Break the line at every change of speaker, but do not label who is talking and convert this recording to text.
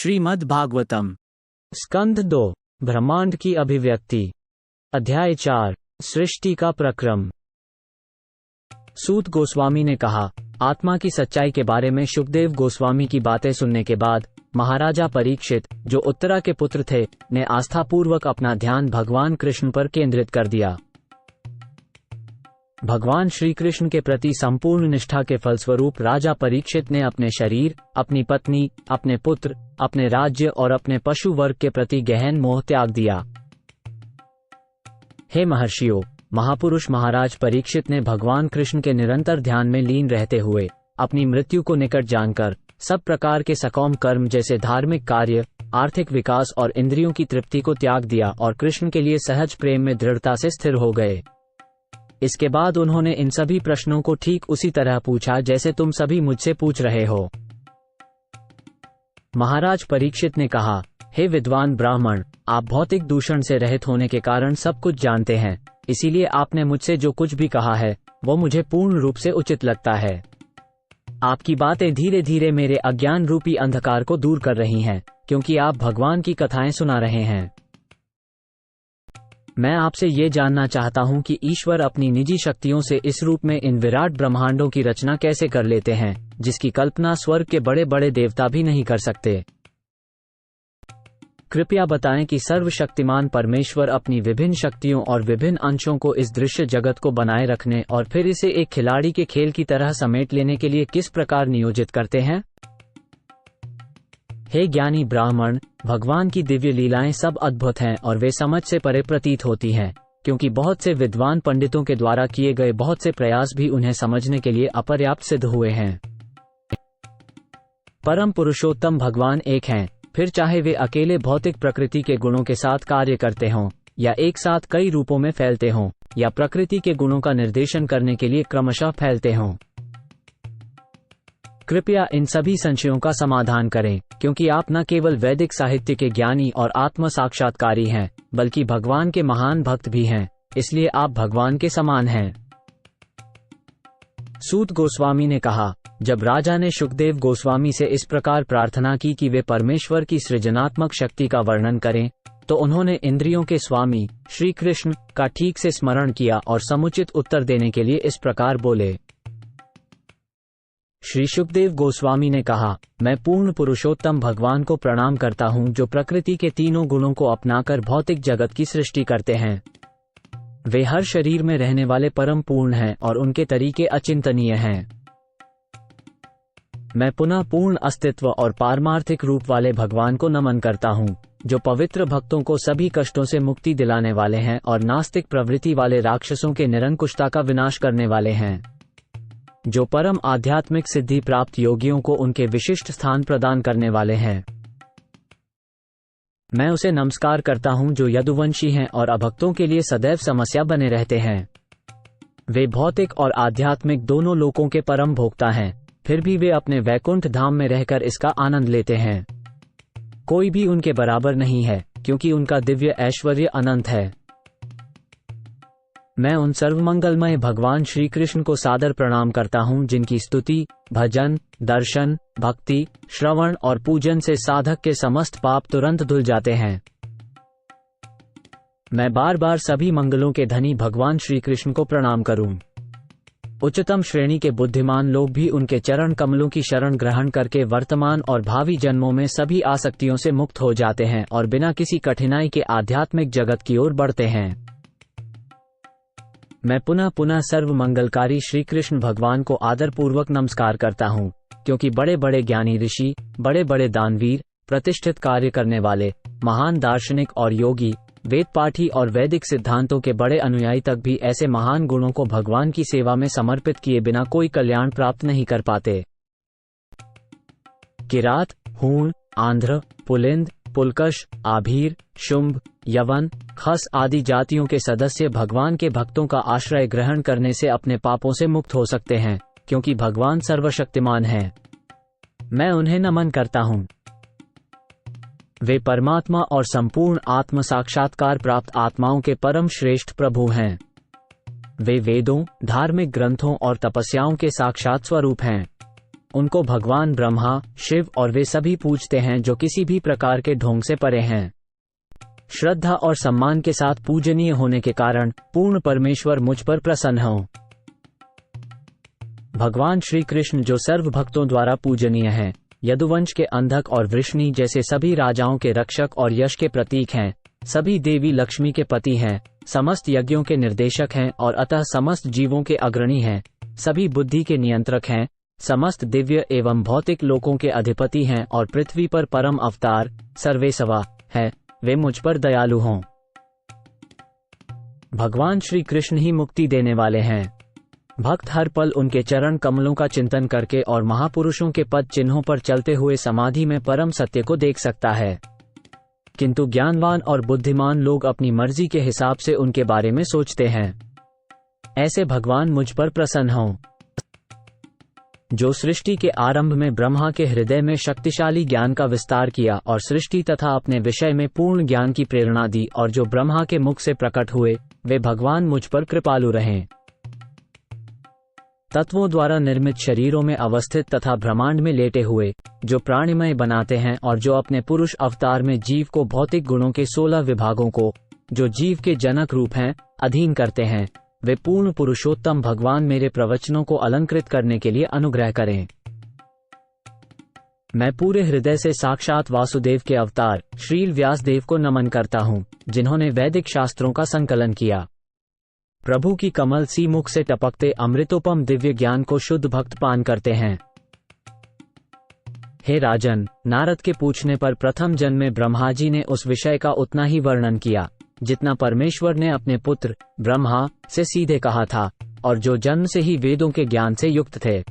श्रीमद् भागवतम
स्कंध 2 ब्रह्मांड की अभिव्यक्ति अध्याय 4 सृष्टि का प्रक्रम। सूत गोस्वामी ने कहा, आत्मा की सच्चाई के बारे में शुकदेव गोस्वामी की बातें सुनने के बाद महाराजा परीक्षित, जो उत्तरा के पुत्र थे, ने आस्थापूर्वक अपना ध्यान भगवान कृष्ण पर केंद्रित कर दिया। भगवान श्री कृष्ण के प्रति संपूर्ण निष्ठा के फलस्वरूप राजा परीक्षित ने अपने शरीर, अपनी पत्नी, अपने पुत्र, अपने राज्य और अपने पशु वर्ग के प्रति गहन मोह त्याग दिया। हे महर्षियों, महापुरुष महाराज परीक्षित ने भगवान कृष्ण के निरंतर ध्यान में लीन रहते हुए अपनी मृत्यु को निकट जानकर सब प्रकार के सकौम कर्म जैसे धार्मिक कार्य, आर्थिक विकास और इंद्रियों की तृप्ति को त्याग दिया और कृष्ण के लिए सहज प्रेम में दृढ़ता से स्थिर हो गए। इसके बाद उन्होंने इन सभी प्रश्नों को ठीक उसी तरह पूछा जैसे तुम सभी मुझसे पूछ रहे हो। महाराज परीक्षित ने कहा, हे विद्वान ब्राह्मण, आप भौतिक दूषण से रहित होने के कारण सब कुछ जानते हैं, इसीलिए आपने मुझसे जो कुछ भी कहा है वो मुझे पूर्ण रूप से उचित लगता है। आपकी बातें धीरे धीरे मेरे अज्ञान रूपी अंधकार को दूर कर रही हैं, क्योंकि आप भगवान की कथाएं सुना रहे हैं। मैं आपसे ये जानना चाहता हूं कि ईश्वर अपनी निजी शक्तियों से इस रूप में इन विराट ब्रह्मांडों की रचना कैसे कर लेते हैं, जिसकी कल्पना स्वर्ग के बड़े बड़े देवता भी नहीं कर सकते। कृपया बताएं कि सर्वशक्तिमान परमेश्वर अपनी विभिन्न शक्तियों और विभिन्न अंशों को इस दृश्य जगत को बनाए रखने और फिर इसे एक खिलाड़ी के खेल की तरह समेट लेने के लिए किस प्रकार नियोजित करते हैं। हे ज्ञानी ब्राह्मण, भगवान की दिव्य लीलाएं सब अद्भुत हैं और वे समझ से परे प्रतीत होती हैं, क्योंकि बहुत से विद्वान पंडितों के द्वारा किए गए बहुत से प्रयास भी उन्हें समझने के लिए अपर्याप्त सिद्ध हुए हैं। परम पुरुषोत्तम भगवान एक हैं, फिर चाहे वे अकेले भौतिक प्रकृति के गुणों के साथ कार्य करते हों, या एक साथ कई रूपों में फैलते हों, या प्रकृति के गुणों का निर्देशन करने के लिए क्रमशः फैलते हों। कृपया इन सभी संशयों का समाधान करें, क्योंकि आप न केवल वैदिक साहित्य के ज्ञानी और आत्म साक्षात्कारी हैं, बल्कि भगवान के महान भक्त भी हैं, इसलिए आप भगवान के समान हैं। सूत गोस्वामी ने कहा, जब राजा ने शुकदेव गोस्वामी से इस प्रकार प्रार्थना की कि वे परमेश्वर की सृजनात्मक शक्ति का वर्णन करें, तो उन्होंने इंद्रियों के स्वामी श्री कृष्ण का ठीक से स्मरण किया और समुचित उत्तर देने के लिए इस प्रकार बोले। श्री शुकदेव गोस्वामी ने कहा, मैं पूर्ण पुरुषोत्तम भगवान को प्रणाम करता हूँ, जो प्रकृति के तीनों गुणों को अपनाकर भौतिक जगत की सृष्टि करते हैं। वे हर शरीर में रहने वाले परम पूर्ण हैं और उनके तरीके अचिंतनीय हैं। मैं पुनः पूर्ण अस्तित्व और पारमार्थिक रूप वाले भगवान को नमन करता हूँ, जो पवित्र भक्तों को सभी कष्टों से मुक्ति दिलाने वाले हैं और नास्तिक प्रवृत्ति वाले राक्षसों के निरंकुशता का विनाश करने वाले हैं, जो परम आध्यात्मिक सिद्धि प्राप्त योगियों को उनके विशिष्ट स्थान प्रदान करने वाले हैं। मैं उसे नमस्कार करता हूं जो यदुवंशी हैं और अभक्तों के लिए सदैव समस्या बने रहते हैं। वे भौतिक और आध्यात्मिक दोनों लोकों के परम भोक्ता हैं, फिर भी वे अपने वैकुंठ धाम में रहकर इसका आनंद लेते हैं। कोई भी उनके बराबर नहीं है, क्योंकि उनका दिव्य ऐश्वर्य अनंत है। मैं उन सर्वमंगलमय भगवान श्री कृष्ण को सादर प्रणाम करता हूं, जिनकी स्तुति, भजन, दर्शन, भक्ति, श्रवण और पूजन से साधक के समस्त पाप तुरंत धुल जाते हैं। मैं बार बार सभी मंगलों के धनी भगवान श्री कृष्ण को प्रणाम करूं। उच्चतम श्रेणी के बुद्धिमान लोग भी उनके चरण कमलों की शरण ग्रहण करके वर्तमान और भावी जन्मों में सभी आसक्तियों से मुक्त हो जाते हैं और बिना किसी कठिनाई के आध्यात्मिक जगत की ओर बढ़ते हैं। मैं पुनः पुनः सर्व मंगलकारी श्री कृष्ण भगवान को आदरपूर्वक नमस्कार करता हूँ, क्योंकि बड़े बड़े ज्ञानी ऋषि, बड़े बड़े दानवीर, प्रतिष्ठित कार्य करने वाले, महान दार्शनिक और योगी, वेद पाठी और वैदिक सिद्धांतों के बड़े अनुयायी तक भी ऐसे महान गुणों को भगवान की सेवा में समर्पित किए बिना कोई कल्याण प्राप्त नहीं कर पाते। किरात, हूण, आंध्र, पुलिंद, पुलकश, आभीर, शुंभ, यवन, खस आदि जातियों के सदस्य भगवान के भक्तों का आश्रय ग्रहण करने से अपने पापों से मुक्त हो सकते हैं, क्योंकि भगवान सर्वशक्तिमान हैं। मैं उन्हें नमन करता हूँ। वे परमात्मा और संपूर्ण आत्म साक्षात्कार प्राप्त आत्माओं के परम श्रेष्ठ प्रभु हैं। वे वेदों, धार्मिक ग्रंथों और तपस्याओं के साक्षात स्वरूप हैं। उनको भगवान ब्रह्मा, शिव और वे सभी पूजते हैं जो किसी भी प्रकार के ढोंग से परे हैं। श्रद्धा और सम्मान के साथ पूजनीय होने के कारण पूर्ण परमेश्वर मुझ पर प्रसन्न हो। भगवान श्री कृष्ण जो सर्व भक्तों द्वारा पूजनीय हैं, यदुवंश के अंधक और वृष्णि जैसे सभी राजाओं के रक्षक और यश के प्रतीक हैं, सभी देवी लक्ष्मी के पति हैं, समस्त यज्ञों के निर्देशक हैं और अतः समस्त जीवों के अग्रणी हैं, सभी बुद्धि के नियंत्रक हैं, समस्त दिव्य एवं भौतिक लोकों के अधिपति हैं और पृथ्वी पर परम अवतार सर्वेसवा है, वे मुझ पर दयालु हों। भगवान श्री कृष्ण ही मुक्ति देने वाले हैं। भक्त हर पल उनके चरण कमलों का चिंतन करके और महापुरुषों के पद चिन्हों पर चलते हुए समाधि में परम सत्य को देख सकता है, किंतु ज्ञानवान और बुद्धिमान लोग अपनी मर्जी के हिसाब से उनके बारे में सोचते हैं। ऐसे भगवान मुझ पर प्रसन्न हों। जो सृष्टि के आरंभ में ब्रह्मा के हृदय में शक्तिशाली ज्ञान का विस्तार किया और सृष्टि तथा अपने विषय में पूर्ण ज्ञान की प्रेरणा दी और जो ब्रह्मा के मुख से प्रकट हुए, वे भगवान मुझ पर कृपालु रहें। तत्वों द्वारा निर्मित शरीरों में अवस्थित तथा ब्रह्मांड में लेटे हुए, जो प्राणिमय बनाते हैं और जो अपने पुरुष अवतार में जीव को भौतिक गुणों के 16 विभागों को, जो जीव के जनक रूप हैं, अधीन करते हैं, वे पूर्ण पुरुषोत्तम भगवान मेरे प्रवचनों को अलंकृत करने के लिए अनुग्रह करें। मैं पूरे हृदय से साक्षात वासुदेव के अवतार श्रील व्यासदेव को नमन करता हूँ, जिन्होंने वैदिक शास्त्रों का संकलन किया। प्रभु की कमल सी मुख से टपकते अमृतोपम दिव्य ज्ञान को शुद्ध भक्त पान करते हैं। हे राजन, नारद के पूछने पर प्रथम जन्म में ब्रह्मा जी ने उस विषय का उतना ही वर्णन किया जितना परमेश्वर ने अपने पुत्र ब्रह्मा से सीधे कहा था, और जो जन्म से ही वेदों के ज्ञान से युक्त थे।